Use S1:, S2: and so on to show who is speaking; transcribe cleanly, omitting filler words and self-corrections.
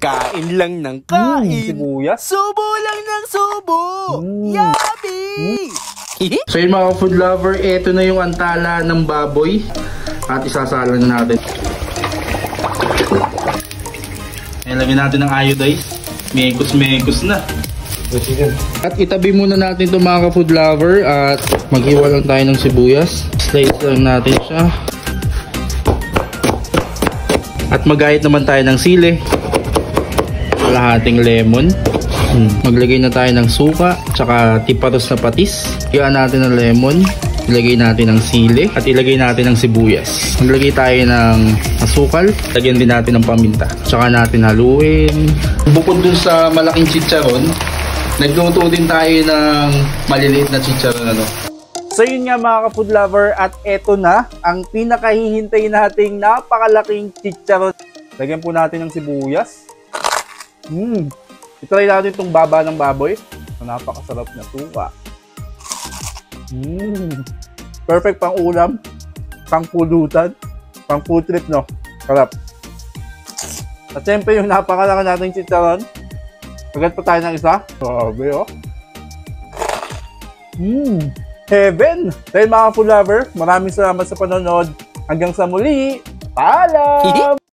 S1: Kain lang ng kain.
S2: Sibuyas.
S1: Subo lang ng subo. Yummy!
S2: So yun mga food lover, eto na yung antala ng baboy. At isasala na natin. Lagyan natin ng iodize. Mekos na. At itabi muna natin ito mga food lover. At maghiwa lang tayo ng sibuyas. Slice lang natin siya. At magayat naman tayo ng sili. Kalahating lemon. Maglagay na tayo ng suka. Tsaka tipatos na patis. Hiyaan natin ng lemon. Ilagay natin ng sili. At ilagay natin ng sibuyas. Maglagay tayo ng asukal. Lagyan din natin ng paminta. Tsaka natin haluin. Bukod dun sa malaking chicharon, nagluto din tayo ng maliliit na chicharon. So yun nga mga ka-food lover, at eto na ang pinakahihintay nating napakalaking chicharon. Lagyan po natin ng sibuyas. Itry natin itong baba ng baboy. Napakasarap na suka. Perfect pang ulam, pang pulutan, pang food trip, no? Sarap. At syempre yung napakalaki nating chicharon. Agad pa tayo ng isa. Grabe, oh. Heaven! Dahil mga food lover, maraming salamat sa panonood. Hanggang sa muli. Paalam!